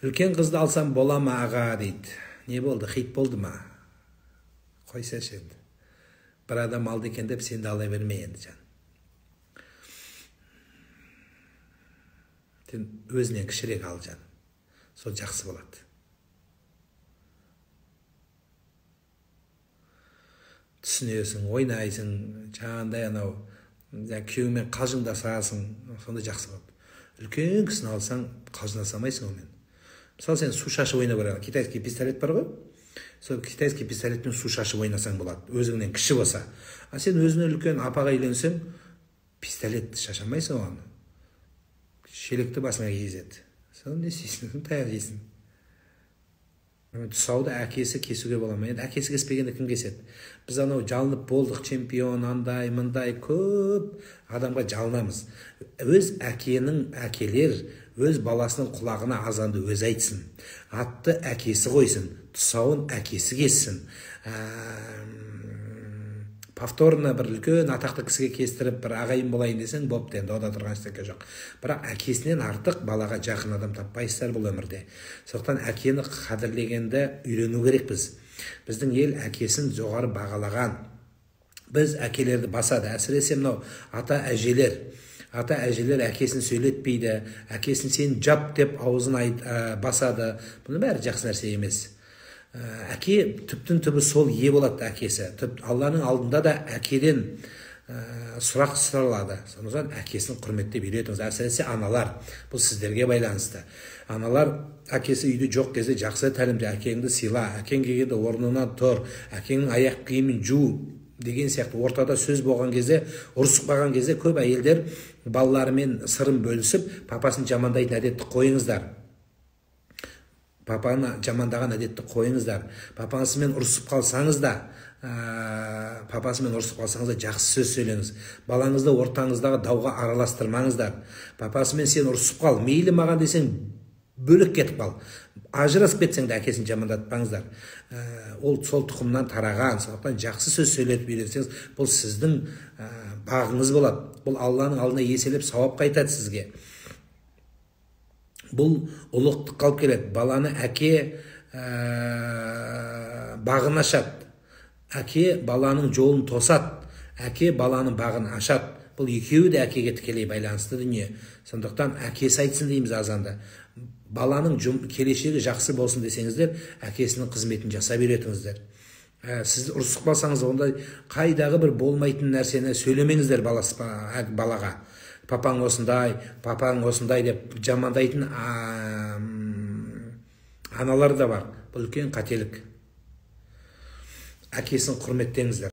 Үлкен қызды алсам бола ма аға дейді. Не болды, хит болды ма? Қойсашы енді. Бір адам алды екен деп сен де ала берме енді жан. Сен өзінен кішірек ал жан. Сол жақсы болады. Түсінесің, ойнайсың, жаңағындай анау күйеуіңмен қалжыңдасасың, сонда жақсы болады. Үлкен кісіні алсаң, қалжыңдасамайсың онымен. Мысалы сен су шашып ойнау керек. Китайский пистолет бар ғой? Сол китайский пистолетпен су шашып ойнасаң болады. Өзіңнен кіші болса. А сен өзіңнен үлкен апаға үйленсең, пистолет шашамайсың оған. Шелекті басыңа кезеді. Соны не істейсің? Таяқ жейсің. Тұсауды әкесі кесуге бола ма? Енді әкесі кеспегенде кім кеседі? Біз анау жалынып болдық, чемпион, андай, мындай көп адамға жалынамыз. Өз әкенің әкелер өз баласының құлағына азанды өз айтсын. Атты әкесі қойсын, тұсауын әкесі кессін. Повторно бір үлкен атақты кісіге кестіріп, бір ағайын болайын десең, бопты енді, ода тұрған ештеңе жоқ. Бірақ әкесінен артық балаға жақын адам таппайсыздар бұл өмірде. Сондықтан әкені қадірлегенді үйрену керек біз. Біздің ел әкесін жоғары бағалаған. Біз әкелерді басады. Әсіресе мынау ата әжелер әкесін сөйлетпейді, әкесін сен жап деп аузын басады. Бұны бәрі жақсы нәрсе емес. Әке түптің түбі сол ие болады әкесі. Алланың алдында да әкеден сұрақ сұралады. Сондықтан әкесін құрметтеп үйретіңіз. Әсіресе аналар, бұл сіздерге байланысты. Аналар әкесі үйде жоқ кезде жақсы тәлімде, әкеңді сыйла, әкең келгенде орнынан тұр, әкеңнің аяқ киімін жу деген сияқты ортада сөз болған кезде, ұрысып қалған кезде көп әйелдер балаларымен сырын бөлісіп, папасын жамандайтын әдетті қойыңыздар. Папаны жамандаған әдетті қойыңыздар. Папасымен ұрысып қалсаңыз да, жақсы сөз сөйлеңіз. Балаңызды ортаңыздағы дауға араластырмаңыздар. Папасымен сен ұрысып қал, мейлі маған десең, бөлек кетіп қал. Ажырасып кетсең де әкесін жамандатпаңыздар. Ол сол тұқымнан тараған, сондықтан жақсы сөз сөйлетіп үйренсеңіз, бұл сіздің бағыңыз болады. Бұл Алланың алдына еселеп сауап қайтады сізге. Бұл ұлықтық қалып келеді. Баланы әке бағын ашады. Әке баланың жолын тосады. Әке баланың бағын ашады. Бұл екеуі де әкеге тікелей байланысты дүние. Сондықтан әкесі айтсын дейміз азанда. Баланың келешегі жақсы болсын десеңіздер, әкесінің қызметін жасап үйретіңіздер. Сіз ұрысып қалсаңыз, ондай қайдағы бір болмайтын нәрсені сөйлемеңіздер балаға. Папаң осындай деп жамандайтын аналар да бар. Бұл үлкен қателік. Әкесін құрметтеңіздер.